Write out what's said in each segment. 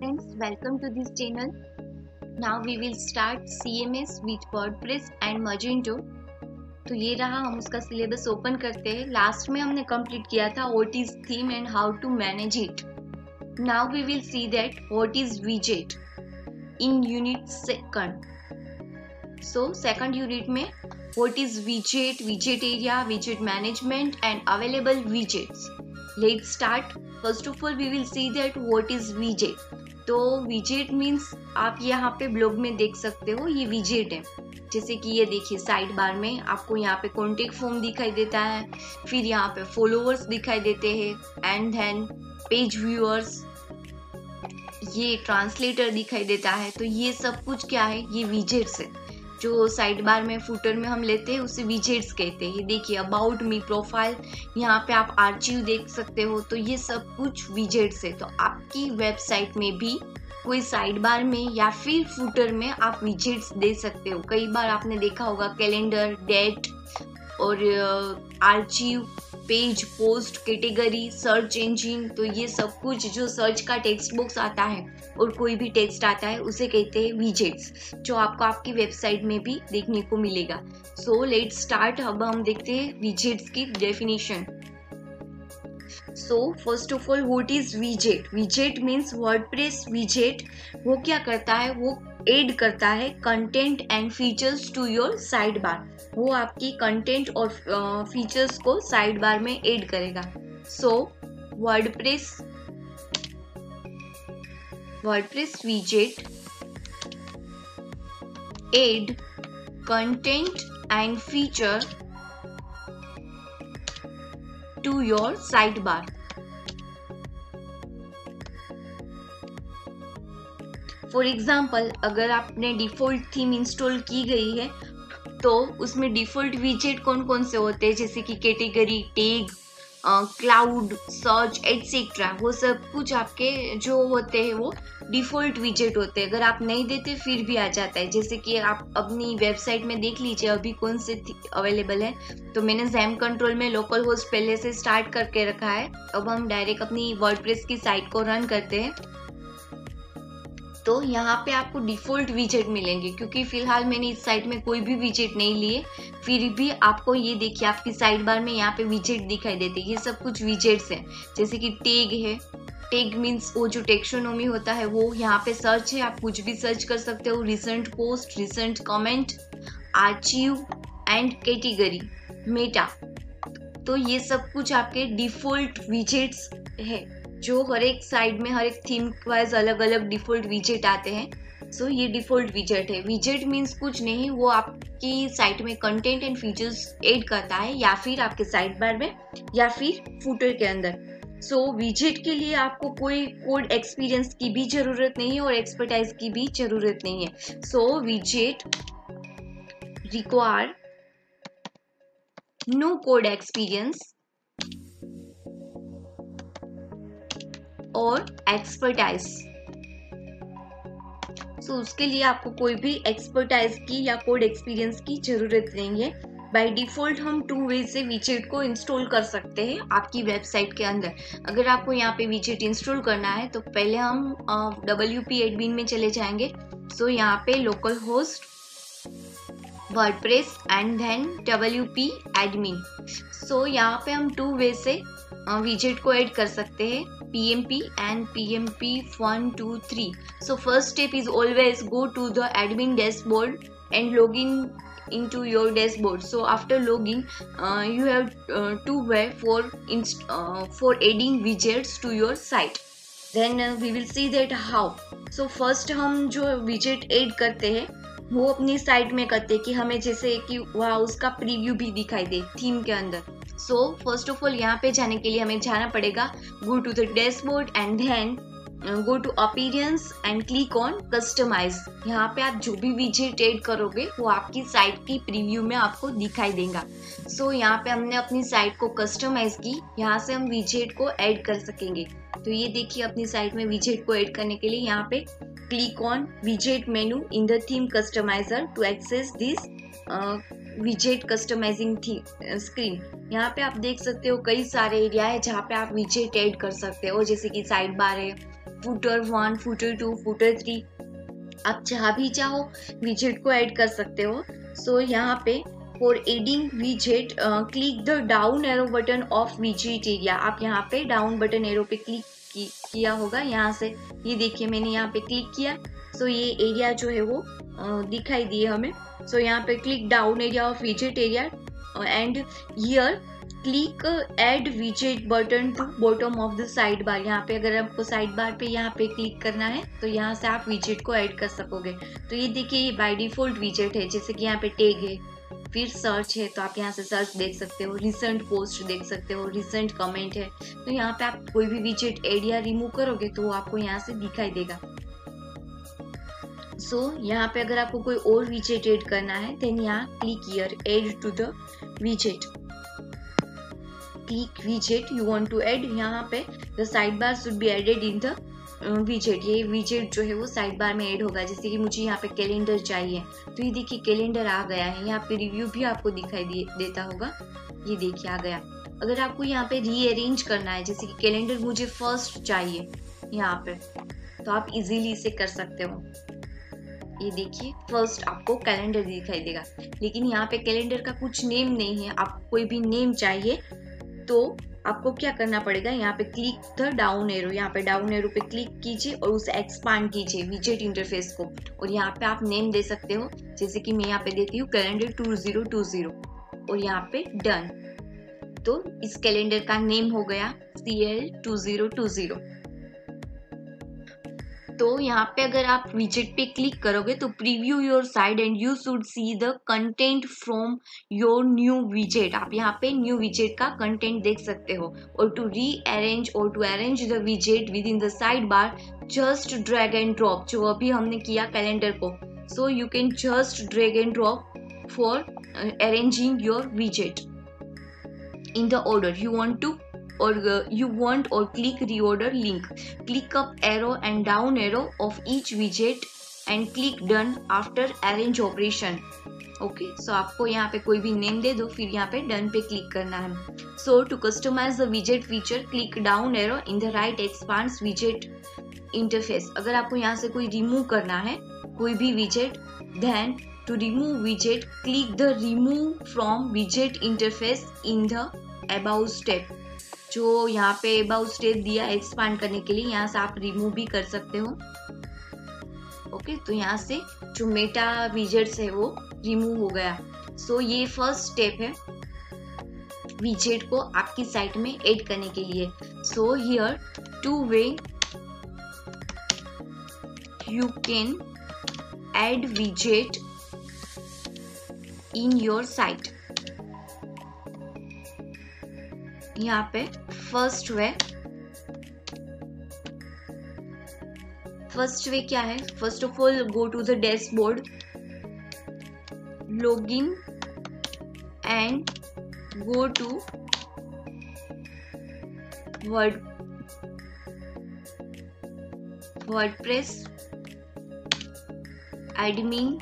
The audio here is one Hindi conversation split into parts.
friends, welcome to this channel. Now we will start CMS with WordPress and Magento. तो ये रहा, हम उसका सिलेबस ओपन करते हैं। लास्ट में हमने कंप्लीट किया था what is theme and how to manage it. Now we will see that what is विजेट in unit second. So second unit में what is विजेट, विजेट area, विजेट management and available widgets. Let's start. First of all we will see that what is विजेट। तो विजेट मीन्स आप यहाँ पे ब्लॉग में देख सकते हो, ये विजेट है। जैसे कि ये देखिए साइड बार में आपको यहाँ पे कॉन्टेक्ट फॉर्म दिखाई देता है, फिर यहाँ पे फॉलोअर्स दिखाई देते हैं एंड देन पेज व्यूअर्स, ये ट्रांसलेटर दिखाई देता है। तो ये सब कुछ क्या है, ये विजेट्स है। जो साइड बार में फुटर में हम लेते हैं उसे विजेट्स कहते हैं। ये देखिए अबाउट मी, प्रोफाइल, यहाँ पे आप आर्चिव देख सकते हो। तो ये सब कुछ विजेट्स है। तो आपकी वेबसाइट में भी कोई साइड बार में या फिर फुटर में आप विजेट्स दे सकते हो। कई बार आपने देखा होगा कैलेंडर, डेट और archive, page, post, category, search engine. तो ये सब कुछ जो सर्च का टेक्स्ट बॉक्स आता है और कोई भी टेक्स्ट आता है उसे कहते हैं विजेट्स, जो आपको आपकी वेबसाइट में भी देखने को मिलेगा। So let's start. अब हम देखते हैं विजेट्स की definition. So first of all what is विजेट। विजेट means WordPress विजेट वो क्या करता है, वो एड करता है content and features to your side बार। वो आपकी कंटेंट और फीचर्स को साइड बार में ऐड करेगा। So WordPress widget add content and feature to your sidebar. For example, अगर आपने डिफॉल्ट थीम इंस्टॉल की गई है तो उसमें डिफॉल्ट विजेट कौन कौन से होते हैं, जैसे कि category, tag, cloud, search etcetera, वो सब कुछ आपके जो होते हैं वो डिफॉल्ट विजेट होते हैं। अगर आप नहीं देते फिर भी आ जाता है। जैसे कि आप अपनी वेबसाइट में देख लीजिए अभी कौन से अवेलेबल है। तो मैंने जैम कंट्रोल में लोकल होस्ट पहले से स्टार्ट करके रखा है। अब हम डायरेक्ट अपनी वर्डप्रेस की साइट को रन करते हैं। तो यहाँ पे आपको डिफॉल्ट विजेट मिलेंगे, क्योंकि फिलहाल मैंने इस साइट में कोई भी विजेट नहीं लिए। फिर भी आपको ये देखिए आपकी साइड बार में यहाँ पे विजेट दिखाई देते हैं। ये सब कुछ विजेट्स हैं। जैसे कि टैग है, टैग मीन्स वो जो टेक्सोनोमी होता है वो। यहाँ पे सर्च है, आप कुछ भी सर्च कर सकते हो। Recent post, recent comment, archive and category, Meta. तो ये सब कुछ आपके डिफॉल्ट विजेट्स है, जो हर एक साइड में हर एक थीम वाइज अलग अलग डिफॉल्ट विजेट आते हैं। सो ये डिफॉल्ट विजेट है। विजेट मीन्स कुछ नहीं, वो आपकी साइट में कंटेंट एंड फीचर्स ऐड करता है, या फिर आपके साइड बार में या फिर फुटर के अंदर। सो विजेट के लिए आपको कोई कोड एक्सपीरियंस की भी जरूरत नहीं है और एक्सपर्टाइज की भी जरूरत नहीं है। सो विजेट रिक्वायर नो कोड एक्सपीरियंस और एक्सपर्टाइज। सो उसके लिए आपको कोई भी एक्सपर्टाइज की या कोड एक्सपीरियंस की जरूरत नहीं है। बाय डिफॉल्ट हम 2 वे से विजेट को इंस्टॉल कर सकते हैं आपकी वेबसाइट के अंदर। अगर आपको यहाँ पे विजेट इंस्टॉल करना है तो पहले हम WP एडमिन में चले जाएंगे। सो यहाँ पे local host, WordPress and then WP admin. So यहाँ पे हम 2 वे से विजेट को ऐड कर सकते हैं, PMP and PMP 1, 2, 3. So first step is always go to the admin dashboard and log into your dashboard. So after login, you have 2 way for adding widgets to your site. Then we will see that how. So first हम जो widget add करते हैं वो अपनी साइट में करते हैं कि हमें जैसे कि वहाँ उसका प्रीव्यू भी दिखाई दे थीम के अंदर। सो फर्स्ट ऑफ ऑल यहाँ पे जाने के लिए हमें जाना पड़ेगा go to the dashboard and then go to appearance and click on customise. यहाँ पे आप जो भी विजेट ऐड करोगे वो आपकी साइट की प्रीव्यू में आपको दिखाई देगा। सो यहाँ पे हमने अपनी साइट को कस्टमाइज की, यहाँ से हम विजेट को ऐड कर सकेंगे। तो ये देखिए अपनी साइट में विजेट को ऐड करने के लिए यहाँ पे click on विजेट menu in the theme customiser to access this विजेट customising screen. यहाँ पे आप देख सकते हो कई सारे एरिया है जहाँ पे आप विजेट ऐड कर सकते हो, जैसे कि साइड बार है, फुटर 1, फुटर 2, फुटर 3, आप जहाँ भी चाहो विजेट को ऐड कर सकते हो। सो यहाँ पे for adding विजेट click the down arrow button of विजेट एरिया। आप यहाँ पे डाउन बटन एरो पे क्लिक किया होगा, यहाँ से ये देखिए मैंने यहाँ पे क्लिक किया। सो ये एरिया जो है वो दिखाई दिए हमें। सो यहाँ पे क्लिक डाउन एरिया ऑफ विजेट area and here click add विजेट button to bottom of the side बार। यहाँ पे अगर आपको साइड बार पे यहाँ पे क्लिक करना है तो यहाँ से आप विजेट को ऐड कर सकोगे। तो ये देखिए ये बाय डिफॉल्ट विजेट है, जैसे कि यहाँ पे टैग है, फिर सर्च है तो आप यहाँ से सर्च देख सकते हो, रिसेंट पोस्ट देख सकते हो, रिसेंट कमेंट है। तो यहाँ पे आप कोई भी विजेट ऐड या रिमूव करोगे तो वो आपको यहाँ से दिखाई देगा। सो यहाँ पे अगर आपको कोई और विजेट ऐड करना है देन यहाँ click here add to the विजेट, click विजेट you want to add. यहाँ पे the side bar should be added in the विजेट। ये विजेट जो है वो साइड बार में ऐड होगा। जैसे कि मुझे यहाँ पे कैलेंडर चाहिए तो ये देखिए कैलेंडर आ गया है। यहाँ पे रिव्यू भी आपको दिखाई देता होगा, ये देखिए आ गया। अगर आपको यहाँ पे रीअरेंज करना है, जैसे कि कैलेंडर मुझे फर्स्ट चाहिए यहाँ पे, तो आप इजीली इसे कर सकते हो। ये देखिए फर्स्ट आपको कैलेंडर दिखाई देगा, लेकिन यहाँ पे कैलेंडर का कुछ नेम नहीं है। आपको कोई भी नेम चाहिए तो आपको क्या करना पड़ेगा, यहाँ पे क्लिक द डाउन एरो, यहाँ पे डाउन एरो पे क्लिक कीजिए और उसे एक्सपांड कीजिए विजेट इंटरफेस को, और यहाँ पे आप नेम दे सकते हो। जैसे कि मैं यहाँ पे देती हूँ कैलेंडर 2020 और यहाँ पे डन। तो इस कैलेंडर का नेम हो गया CL2020। तो यहाँ पे अगर आप विजेट पे क्लिक करोगे तो preview your side and you should see the content from your new विजेट। आप यहाँ पे न्यू विजेट का कंटेंट देख सकते हो। Or to rearrange or to arrange the विजेट within the side bar just drag and drop, जो अभी हमने किया कैलेंडर को। So you can just drag and drop for arranging your विजेट in the order you want to or click reorder link, click up arrow and down arrow of each widget and click done after arrange operation। Okay, so आपको यहाँ पे कोई भी नेम दे दो, फिर यहाँ पे डन पे क्लिक करना है। सो टू कस्टमाइज द विजेट feature click down arrow in the right expands विजेट interface. अगर आपको यहाँ से कोई रिमूव करना है कोई भी विजेट, then to remove widget click the remove from widget interface in the above step। जो यहाँ पे above step दिया एक्सपांड करने के लिए, यहाँ से आप रिमूव भी कर सकते हो। ओके, तो यहाँ से जो मेटा विजेट्स है वो रिमूव हो गया। सो ये फर्स्ट स्टेप है विजेट को आपकी साइट में ऐड करने के लिए। So here two way you can add विजेट in your site। यहाँ पे फर्स्ट वे क्या है, first of all go to the dashboard, log in and go to WordPress admin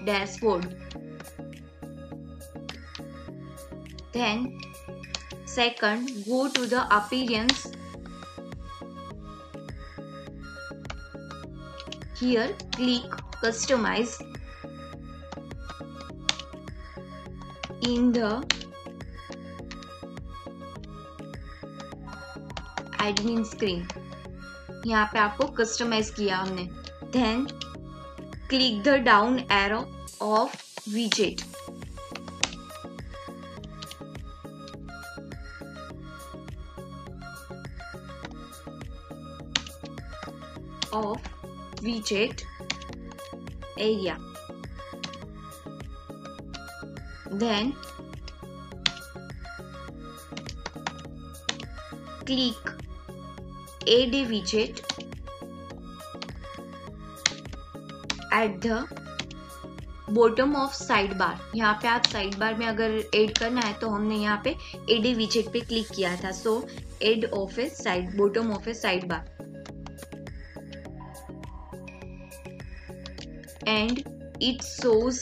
dashboard. Then second go to the appearance, here click customize in the admin screen। यहाँ पे आपको कस्टमाइज किया हमने। Then click the down arrow of widget, of widget area, then click add a widget at the bottom of sidebar। यहाँ पे आप साइड बार में अगर ऐड करना है तो हमने यहाँ पे add a widget पे क्लिक किया था। सो add of a side bottom of a sidebar and it shows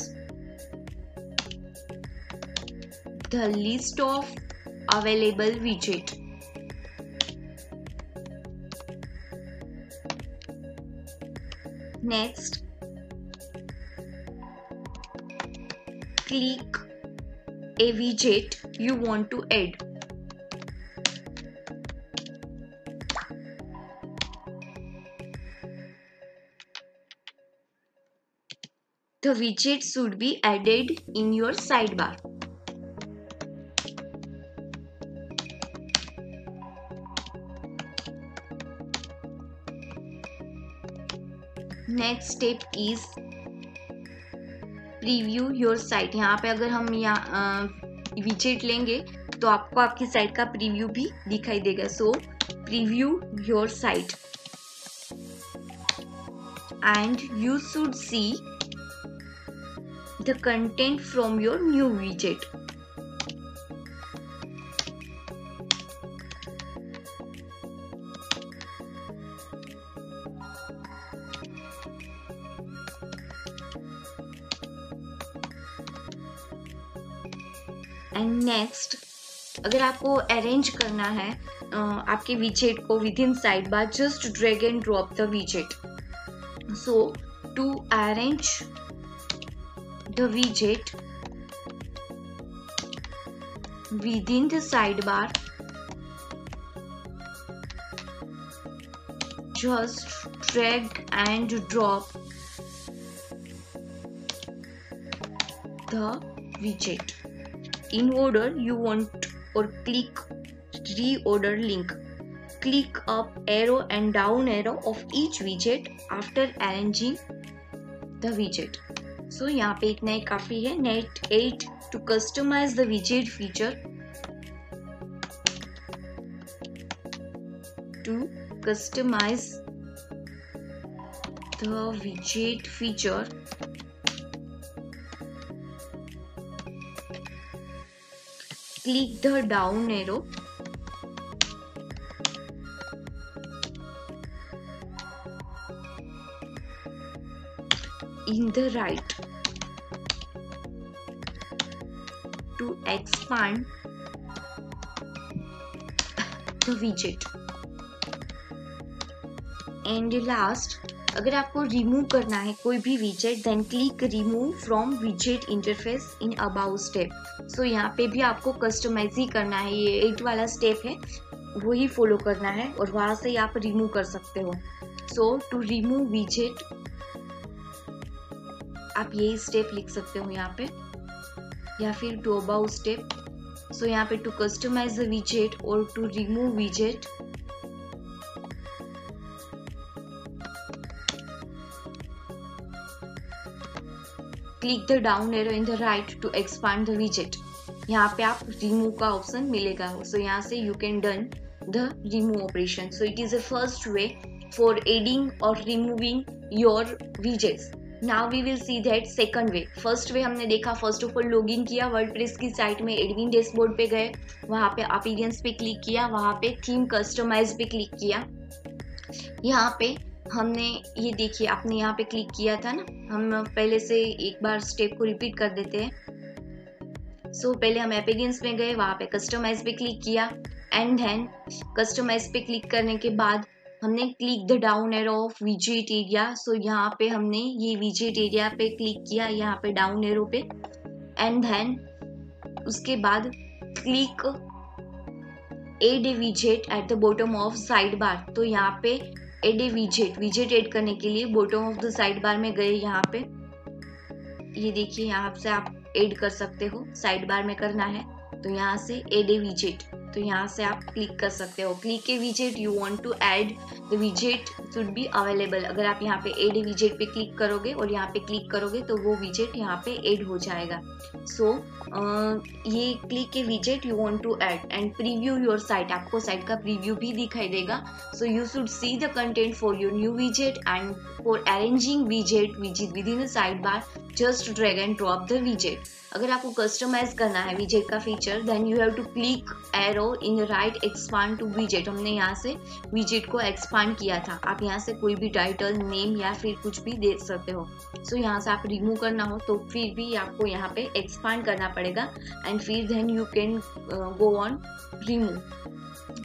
the list of available widget। Next, click a widget you want to add. The widget should be added in your sidebar. Next step is preview your site. यहाँ पे अगर हम widget लेंगे तो आपको आपकी साइट का प्रीव्यू भी दिखाई देगा. So preview your site and you should see the content from your new widget. And next, अगर आपको अरेंज करना है आपके widget को within sidebar, just drag and drop the widget. So to arrange the widget within the sidebar, just drag and drop the widget in order you want, or click reorder link. Click up arrow and down arrow of each widget after arranging the widget. So यहाँ पे इतना ही काफी है. Next 8, to customize the widget feature. To customize the widget feature, click the down arrow in the right to expand the widget. And last, अगर आपको रिमूव करना है कोई भी widget, then click remove from widget interface in above step. So यहाँ पे भी आपको कस्टमाइज ही करना है. ये 8 वाला स्टेप है, वही फॉलो करना है और वहां से आप रिमूव कर सकते हो. So to remove widget, आप यही स्टेप लिख सकते हो यहाँ पे, या फिर to above step. So यहाँ पे to customize the widget और to remove widget, click the down arrow in the right to expand the widget. यहाँ पे आप remove का ऑप्शन मिलेगा. So यहाँ से you can done the remove operation. So it is the first way for adding or removing your widgets. Now we will see that second way. First way हमने देखा, first of all login किया वर्डप्रेस की साइट में, एडमिन डैशबोर्ड पे गए, वहाँ पे अपीयरेंस पे क्लिक किया, वहाँ पे थीम कस्टमाइज पे क्लिक किया. यहाँ पे हमने ये देखिए आपने यहाँ पे क्लिक किया था ना, हम पहले से एक बार स्टेप को रिपीट कर देते हैं. सो पहले हम अपीयरेंस में गए, वहाँ पे कस्टमाइज पे क्लिक किया, एंड देन कस्टमाइज पे क्लिक करने के बाद हमने click the down arrow of विजेट एरिया. सो यहाँ पे हमने ये विजेट एरिया पे क्लिक किया, यहाँ पे डाउन एरो पे, एंड देन उसके बाद क्लिक एड ए विजेट at the bottom of side bar. तो यहाँ पे एड ए विजेट ऐड करने के लिए बॉटम ऑफ द साइड बार में गए, यहाँ पे ये देखिए यहाँ से आप ऐड कर सकते हो, साइड बार में करना है तो यहाँ से एड ए विजेट, तो यहाँ से आप क्लिक कर सकते हो. Click A विजेट you want to add the विजेट should be available. अगर आप यहाँ पे एड ए विजेट पे क्लिक करोगे और यहाँ पे क्लिक करोगे तो वो विजेट यहाँ पे ऐड हो जाएगा. सो ये click A विजेट you want to add and preview your site, आपको साइट का प्रीव्यू भी दिखाई देगा. सो you should see the content for your new विजेट and for arranging विजेट within the side bar just drag and drop the विजेट. अगर आपको कस्टमाइज करना है विजेट का feature then you have to click arrow in right expand to विजेट. हमने यहाँ से विजेट को एक्सपांड किया था, आप यहाँ से कोई भी टाइटल नेम या फिर कुछ भी दे सकते हो. सो यहाँ से आप रिमूव करना हो तो फिर भी आपको यहाँ पे एक्सपांड करना पड़ेगा एंड फिर then you can go on remove.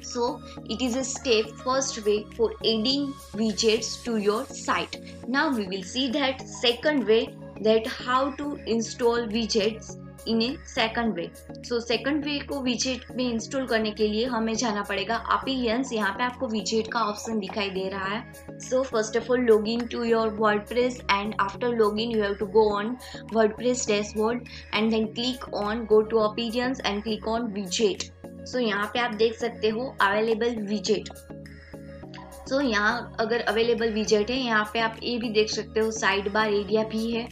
So it is a step first way for adding widgets to your site. Now we will see that second way, that how to install widgets in a second way. So second way को widget में इंस्टॉल करने के लिए हमें जाना पड़ेगा appearance. यहाँ पे आपको widget का ऑप्शन दिखाई दे रहा है. So first of all log in to your WordPress, and after login you have to go on WordPress dashboard and then click on go to appearance and click on widget. सो यहाँ पे आप देख सकते हो अवेलेबल विजेट. सो यहाँ अगर अवेलेबल विजेट है, यहाँ पे आप ये भी देख सकते हो साइड बार एरिया भी है,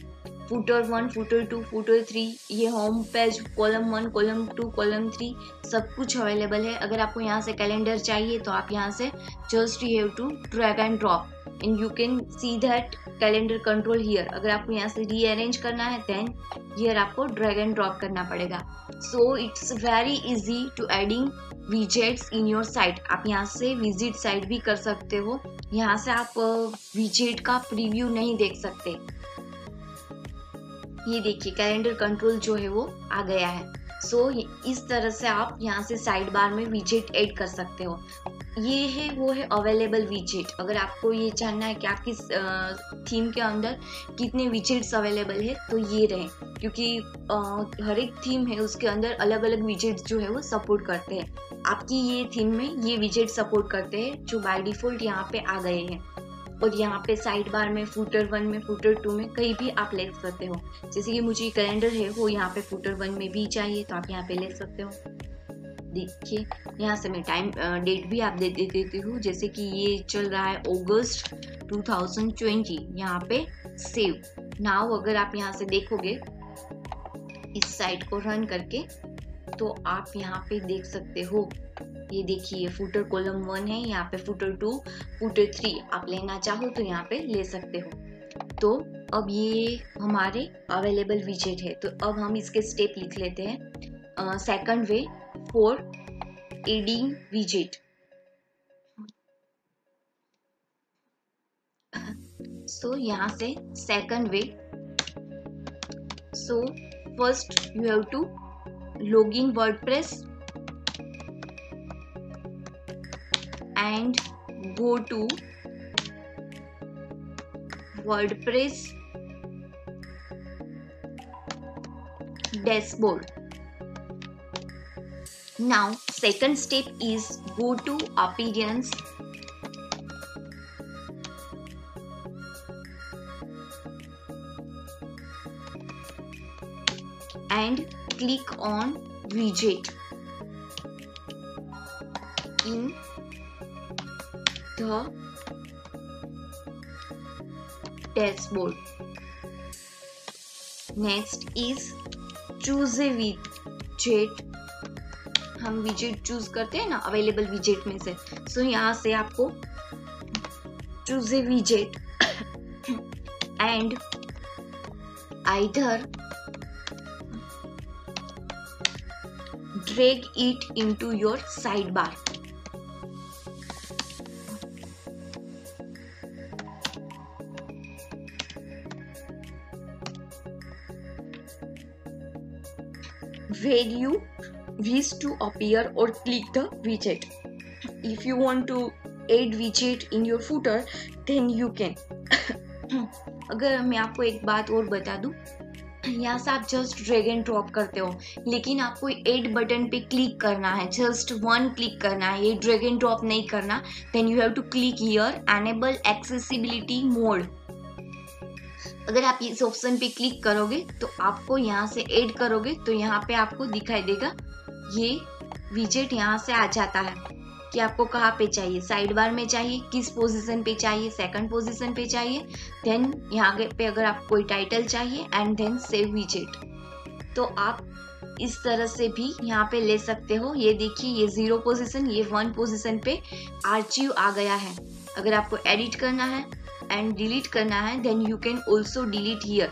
फुटर 1, फुटर 2, फुटर 3, ये home page column 1, column 2, column 3 सब कुछ अवेलेबल है. अगर आपको यहाँ से कैलेंडर चाहिए तो आप यहाँ से just you have to drag and drop and you can see that calendar control here. अगर आपको यहाँ से rearrange करना है then here आपको drag and drop करना पड़ेगा. So it's very easy to adding widgets in your site. आप यहाँ से visit site भी कर सकते हो. यहाँ से आप widget का preview नहीं देख सकते. ये देखिए कैलेंडर कंट्रोल जो है वो आ गया है. सो इस तरह से आप यहाँ से साइड बार में विजेट ऐड कर सकते हो. ये है वो है अवेलेबल विजेट. अगर आपको ये जानना है कि आपकी थीम के अंदर कितने विजेट्स अवेलेबल है तो ये रहे, क्योंकि हर एक थीम है उसके अंदर अलग अलग विजेट्स जो है वो सपोर्ट करते हैं. आपकी ये थीम में ये विजेट सपोर्ट करते हैं जो बाय डिफॉल्ट यहाँ पे आ गए हैं. और यहाँ पे साइड बार में फुटर 1 में, फुटर 2 में कहीं भी आप ले सकते हो. जैसे कि मुझे कैलेंडर है वो यहाँ पे फुटर 1 में भी चाहिए तो आप यहाँ पे ले सकते हो. देखिए यहाँ से मैं टाइम डेट भी आप दे देती हूँ. जैसे कि ये चल रहा है अगस्त 2020. यहाँ पे सेव नाउ. अगर आप यहाँ से देखोगे इस साइट को रन करके तो आप यहाँ पे देख सकते हो. ये देखिए फुटर कॉलम 1 है, यहाँ पे फुटर 2, फुटर 3 आप लेना चाहो तो यहाँ पे ले सकते हो. तो अब ये हमारे अवेलेबल विजेट है. तो अब हम इसके स्टेप लिख लेते हैं. सेकंड वे फॉर एडिंग विजेट. सो यहाँ से second way. So first you have to log in WordPress and go to WordPress dashboard. Now second step is go to appearance and click on widget in the dashboard. Next is choose a widget. हम widget चूज करते हैं ना अवेलेबल widget में से. सो यहाँ से आपको choose a widget and either drag it into your sidebar. Where you wish to appear or click the widget. If you want to add widget in your footer then you can. अगर मैं आपको एक बात और बता दूं, यहाँ से आप जस्ट ड्रैग एंड ड्रॉप करते हो, लेकिन आपको ऐड बटन पे क्लिक करना है, जस्ट 1 क्लिक करना है, ये ड्रैग एंड ड्रॉप नहीं करना. Then you have to click here enable accessibility mode. अगर आप इस ऑप्शन पे क्लिक करोगे तो आपको यहाँ से ऐड करोगे तो यहाँ पे आपको दिखाई देगा ये विजेट यहाँ से आ जाता है कि आपको कहाँ पे चाहिए, साइड बार में चाहिए, किस पोजीशन पे चाहिए, सेकंड पोजीशन पे चाहिए. देन यहाँ पे अगर आप कोई टाइटल चाहिए एंड देन सेव विजेट, तो आप इस तरह से भी यहाँ पे ले सकते हो. ये देखिए ये 0 पोजीशन, ये 1 पोजीशन पे आर्चिव आ गया है. अगर आपको एडिट करना है एंड डिलीट करना है then you can also delete here.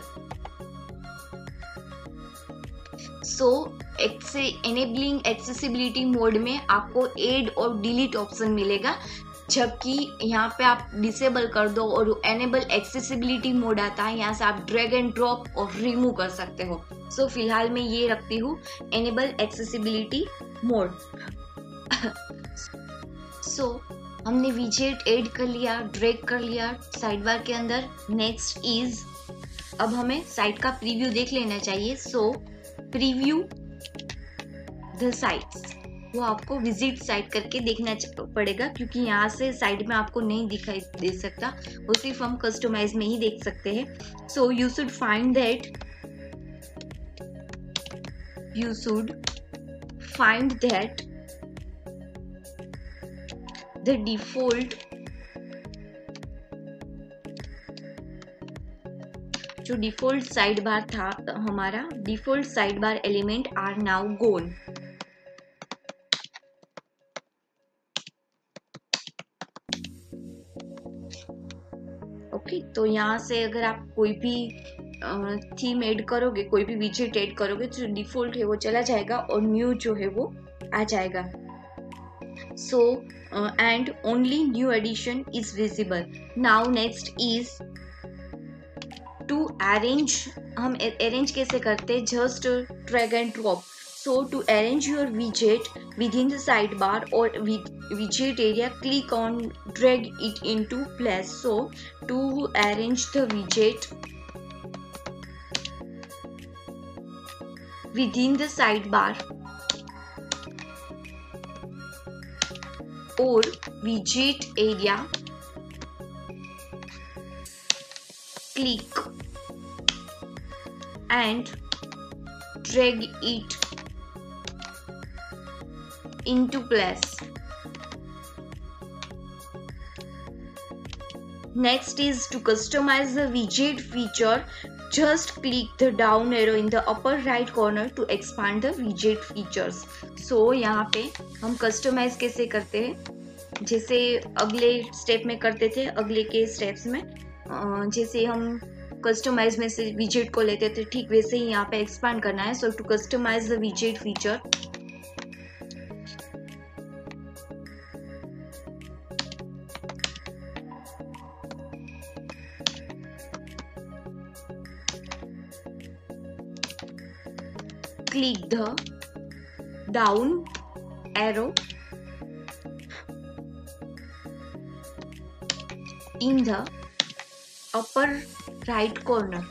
So enabling accessibility mode में आपको एड और डिलीट ऑप्शन मिलेगा, जबकि यहाँ पे आप डिसेबल कर दो और एनेबल एक्सेसिबिलिटी मोड आता है, यहाँ से आप ड्रैग एंड ड्रॉप और रिमूव कर सकते हो. सो फिलहाल मैं ये रखती हूँ एनेबल एक्सेसिबिलिटी मोड. सो हमने विजेट ऐड कर लिया, ड्रैग कर लिया साइड बार के अंदर। नेक्स्ट इज अब हमें साइट का प्रीव्यू देख लेना चाहिए। सो प्रीव्यू द साइट्स, वो आपको विजिट साइट करके देखना पड़ेगा, क्योंकि यहाँ से साइड में आपको नहीं दिखाई दे सकता, वो सिर्फ हम कस्टमाइज में ही देख सकते हैं। So you should find that the default, जो डिफॉल्ट साइड बार था हमारा, default sidebar element are now gone. Okay, तो यहाँ से अगर आप कोई भी थीम ऐड करोगे, कोई भी विजेट ऐड करोगे, तो डिफॉल्ट है वो चला जाएगा और न्यू जो है वो आ जाएगा। So and only new addition is visible. Now next is to arrange. हम अरेंज कैसे करते हैं? Just drag and drop. So to arrange your widget within the sidebar or widget area, click on drag it into place. So to arrange the widget within the sidebar or widget area, click and drag it into place. Next is to customize the widget feature. Just click the down arrow in the upper right corner to expand the widget features. So यहाँ पे हम customize कैसे करते हैं, जैसे अगले स्टेप में करते थे, अगले के स्टेप्स में जैसे हम कस्टमाइज में से विजेट को लेते थे, ठीक वैसे ही यहाँ पे एक्सपांड करना है। सो टू कस्टमाइज द विजेट feature, click the down arrow in the upper right corner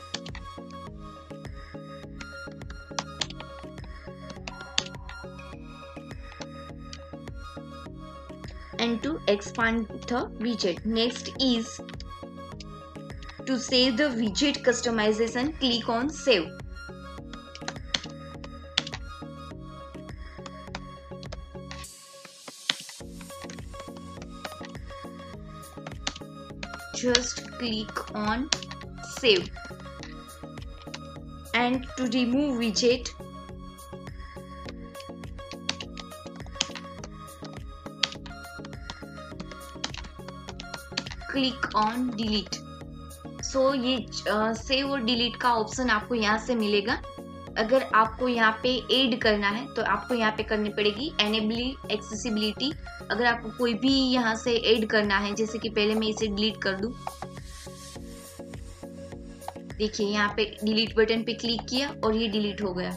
and to expand the widget. Next is to save the widget customization, click on save. Just click on save. And to remove widget, click on delete. So ये सेव और डिलीट का ऑप्शन आपको यहाँ से मिलेगा। अगर आपको यहाँ पे ऐड करना है तो आपको यहाँ पे करनी पड़ेगी एनेबल एक्सेसिबिलिटी। अगर आपको कोई भी यहाँ से ऐड करना है, जैसे कि पहले मैं इसे डिलीट कर दूं, देखिए यहाँ पे डिलीट बटन पे क्लिक किया और ये डिलीट हो गया।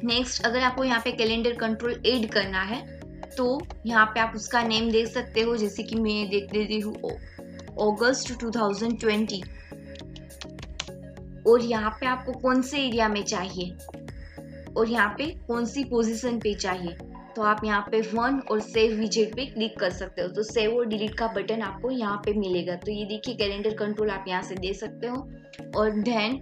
नेक्स्ट, अगर आपको यहाँ पे कैलेंडर कंट्रोल ऐड करना है तो यहाँ पे आप उसका नेम दे सकते हो, जैसे कि मैं देख देती हूँ अगस्त 2020, और यहाँ पे आपको कौन से एरिया में चाहिए और यहाँ पे कौन सी पोजीशन पे चाहिए, तो आप यहाँ पे 1 और सेव विजेट पे क्लिक कर सकते हो। तो सेव और डिलीट का बटन आपको यहाँ पे मिलेगा। तो ये देखिए कैलेंडर कंट्रोल आप यहाँ से दे सकते हो। और देन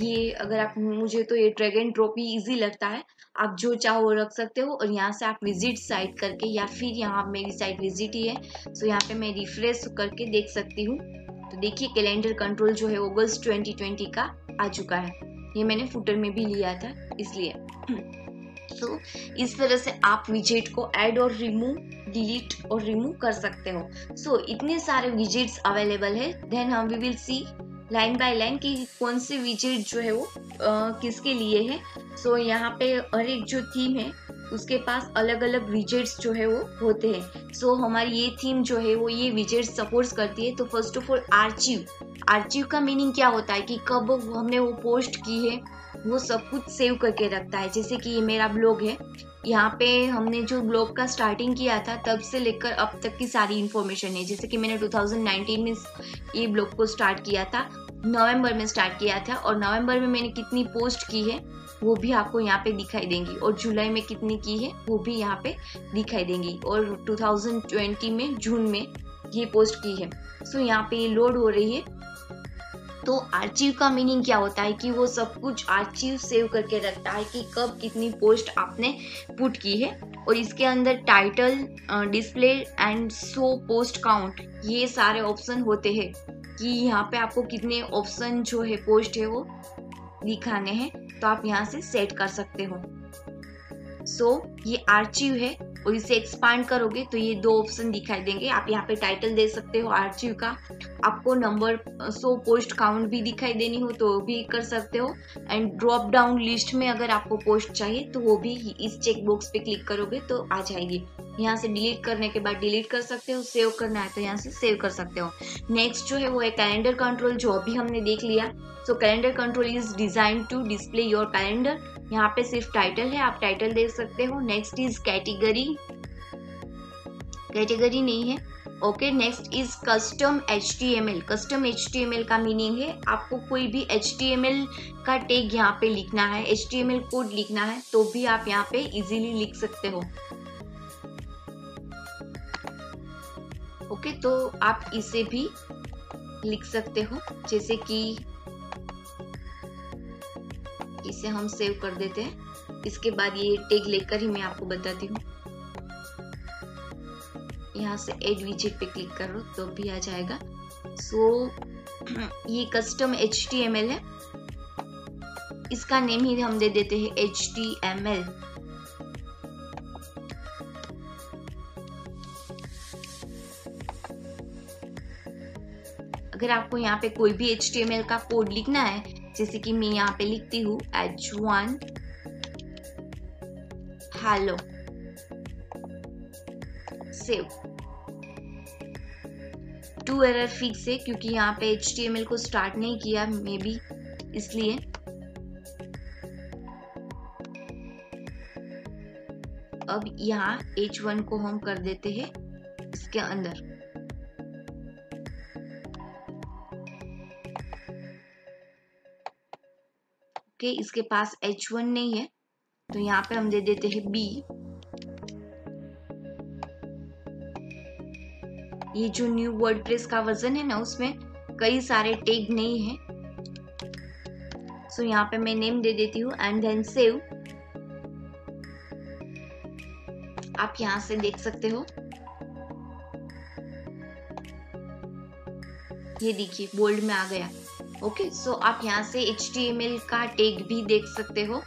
ये अगर आप, मुझे तो ये drag and drop he easy लगता है, आप जो चाहो वो रख सकते हो। और यहाँ से आप विजिट साइट करके, या फिर यहाँ मेरी साइट विजिट ही है, सो यहाँ पे मैं रिफ्रेश करके देख सकती हूँ। तो देखिए कैलेंडर कंट्रोल जो है अगस्त 2020 का आ चुका है। ये मैंने फुटर में भी लिया था इसलिए। तो इस तरह से आप विजेट को ऐड और रिमूव, डिलीट और रिमूव कर सकते हो। सो इतने सारे विजेट्स अवेलेबल है। देन हम we will see line by line कि कौन से विजेट जो है वो किसके लिए है। सो यहाँ पे हर एक जो थीम है उसके पास अलग अलग विजेट्स जो है वो होते हैं। सो हमारी ये थीम जो है वो ये विजेट सपोर्ट करती है। तो फर्स्ट ऑफ ऑल आर्चिव का मीनिंग क्या होता है कि कब हमने वो पोस्ट की है वो सब कुछ सेव करके रखता है। जैसे कि ये मेरा ब्लॉग है, यहाँ पे हमने जो ब्लॉग का स्टार्टिंग किया था तब से लेकर अब तक की सारी इन्फॉर्मेशन है। जैसे कि मैंने 2019 में ये ब्लॉग को स्टार्ट किया था, नवंबर में स्टार्ट किया था, और नवंबर में मैंने कितनी पोस्ट की है वो भी आपको यहाँ पे दिखाई देंगी, और जुलाई में कितनी की है वो भी यहाँ पे दिखाई देंगी, और 2020 में जून में ये पोस्ट की है। सो यहाँ पे ये लोड हो रही है। तो आर्चिव का मीनिंग क्या होता है कि वो सब कुछ आर्चिव सेव करके रखता है कि कब कितनी पोस्ट आपने पुट की है, और इसके अंदर title, display and show post count, ये सारे ऑप्शन होते हैं कि यहाँ पे आपको कितने ऑप्शन जो है पोस्ट है वो दिखाने हैं, तो आप यहाँ से सेट कर सकते हो। ये आर्चिव है, और इसे एक्सपांड करोगे तो ये दो ऑप्शन दिखाई देंगे। आप यहाँ पे टाइटल दे सकते हो आर्चिव का, आपको नंबर शो पोस्ट काउंट भी दिखाई देनी हो तो भी कर सकते हो, एंड ड्रॉप डाउन लिस्ट में अगर आपको पोस्ट चाहिए तो वो भी इस चेक बॉक्स पे क्लिक करोगे तो आ जाएगी। यहाँ से डिलीट करने के बाद डिलीट कर सकते हो, सेव करना है तो यहाँ से सेव कर सकते हो। नेक्स्ट जो है वो है कैलेंडर कंट्रोल, जो अभी हमने देख लिया। Calendar control is design to display your calendar. यहाँ पे सिर्फ टाइटल है, आप टाइटल दे सकते हो। नेक्स्ट इज कैटेगरी, कैटेगरी नहीं है। Okay, next is custom HTML। Custom HTML का मीनिंग है आपको कोई भी HTML का टैग यहाँ पे लिखना है, HTML कोड लिखना है तो भी आप यहाँ पे इजीली लिख सकते हो। ओके, तो आप इसे भी लिख सकते हो। जैसे कि इसे हम सेव कर देते हैं, इसके बाद ये टैग लेकर ही मैं आपको बताती हूँ। यहाँ से एड विजेट पे क्लिक करो तो भी आ जाएगा। ये कस्टम HTML है, इसका नेम ही हम दे देते हैं HTML। अगर आपको यहाँ पे कोई भी HTML का कोड लिखना है, जैसे कि मैं यहाँ पे लिखती हूँ H1 hello, save. 2 error fix है क्योंकि यहाँ पे HTML को स्टार्ट नहीं किया मे बी, इसलिए। अब यहाँ H1 को हम कर देते हैं इसके अंदर। इसके पास H1 नहीं है तो यहाँ पे हम दे देते हैं B। ये जो न्यू वर्डप्रेस का वर्जन है ना, उसमें कई सारे टैग नहीं है। यहाँ पे मैं नेम दे देती हूँ एंड देन सेव। आप यहाँ से देख सकते हो, ये देखिए बोल्ड में आ गया। ओके, आप यहाँ से HTML का टैग भी देख सकते हो।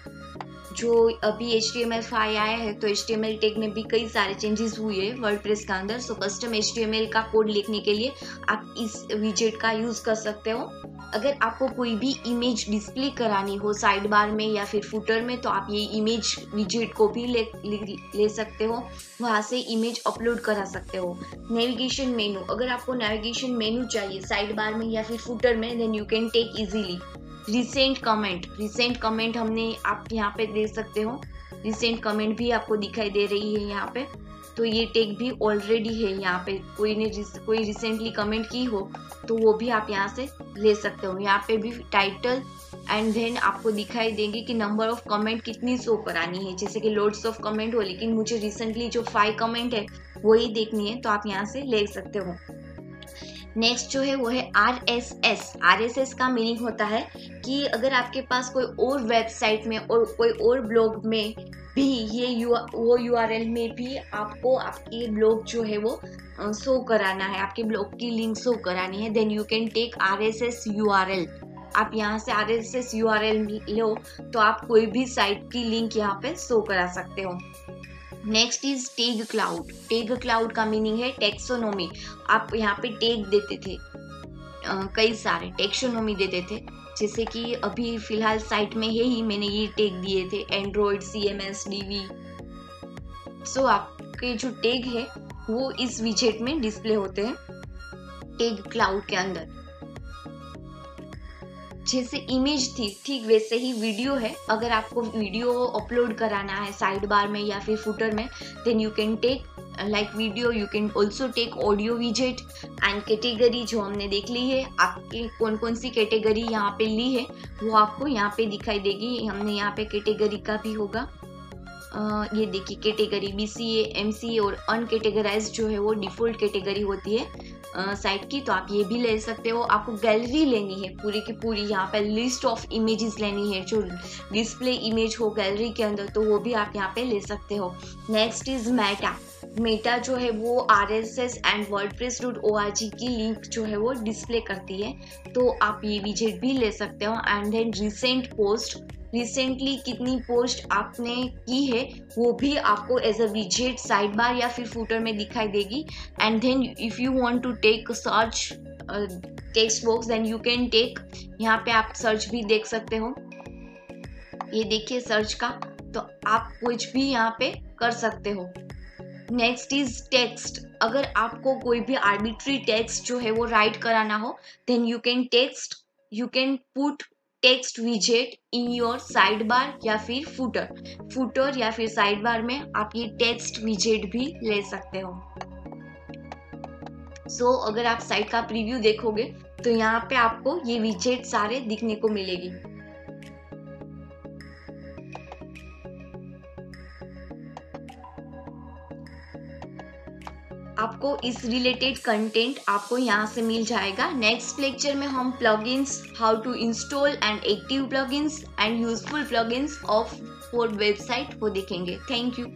जो अभी HTML5 आया है तो HTML टैग में भी कई सारे चेंजेस हुए हैं वर्डप्रेस के अंदर। कस्टम HTML का कोड लिखने के लिए आप इस विजेट का यूज कर सकते हो। अगर आपको कोई भी इमेज डिस्प्ले करानी हो साइड बार में या फिर फुटर में, तो आप ये इमेज विजेट को भी ले सकते हो, वहां से इमेज अपलोड करा सकते हो। नेविगेशन मेनू, अगर आपको नेविगेशन मेनू चाहिए साइड बार में या फिर फुटर में, then you can take easily. Recent comment हमने आप यहाँ पे दे सकते हो। रिसेंट कमेंट भी आपको दिखाई दे रही है यहाँ पे, तो ये टैग भी ऑलरेडी है यहाँ पे। कोई रिसेंटली कमेंट की हो तो वो भी आप यहाँ से ले सकते हो। यहाँ पे भी टाइटल एंड देन आपको दिखाई देंगे कि नंबर ऑफ कमेंट कितनी शो करानी है। जैसे कि लोड्स ऑफ कमेंट हो, लेकिन मुझे रिसेंटली जो 5 कमेंट है वही देखनी है, तो आप यहाँ से ले सकते हो। नेक्स्ट जो है वो है RSS का मीनिंग होता है कि अगर आपके पास कोई और वेबसाइट में और कोई और ब्लॉग में भी वो URL में भी आपको आपके ब्लॉग जो है वो शो कराना है, आपके ब्लॉग की लिंक शो करानी है, then you can take RSS URL। आप यहाँ से RSS URL लो तो आप कोई भी साइट की लिंक यहाँ पे शो करा सकते हो। Next is tag cloud. Tag cloud का मीनिंग है टेक्सोनोमी। आप यहाँ पे टैग देते थे, कई सारे टेक्सोनोमी देते थे। जैसे कि अभी फिलहाल साइट में है ही मैंने ये टैग दिए थे, एंड्रॉइड, CMS, DV। आपके जो टैग है वो इस विजेट में डिस्प्ले होते हैं टैग क्लाउड के अंदर। जैसे इमेज थी ठीक वैसे ही वीडियो है। अगर आपको वीडियो अपलोड कराना है साइड बार में या फिर फुटर में, then you can take like video, you can also take audio विजेट एंड कैटेगरी जो हमने देख ली है। आपकी कौन कौन सी कैटेगरी यहाँ पे ली है वो आपको यहाँ पे दिखाई देगी। हमने यहाँ पे कैटेगरी का भी होगा, ये देखिए कैटेगरी BCA, MCA और अनकैटेगराइज्ड जो है वो डिफॉल्ट कैटेगरी होती है साइट की, तो आप ये भी ले सकते हो। आपको गैलरी लेनी है पूरी की पूरी, यहाँ पे लिस्ट ऑफ इमेजेस लेनी है जो डिस्प्ले इमेज हो गैलरी के अंदर, तो वो भी आप यहाँ पे ले सकते हो। Next is Meta. मेटा जो है वो RSS एंड wordpress.org की लिंक जो है वो डिस्प्ले करती है, तो आप ये विजेट भी ले सकते हो। And then recent post, recently कितनी पोस्ट आपने की है वो भी आपको एज अ विजेट साइड बार या फिर फुटर में दिखाई देगी। And then if you want to take search text box, then you can take, यहाँ पे आप सर्च भी देख सकते हो। ये देखिए सर्च का, तो आप कुछ भी यहाँ पे कर सकते हो। Next is text. अगर आपको कोई भी आर्बिट्री टेक्स्ट जो है वो राइट कराना हो, then you can put text विजेट इन योर साइड बार या फिर फुटर या फिर साइड बार में आप ये टेक्स्ट विजेट भी ले सकते हो। सो अगर आप साइट का प्रीव्यू देखोगे तो यहाँ पे आपको ये विजेट सारे दिखने को मिलेगी। आपको इस रिलेटेड कंटेंट आपको यहाँ से मिल जाएगा। नेक्स्ट लेक्चर में हम plugins, how to install and active plugins and useful plugins of for website वो देखेंगे। Thank you.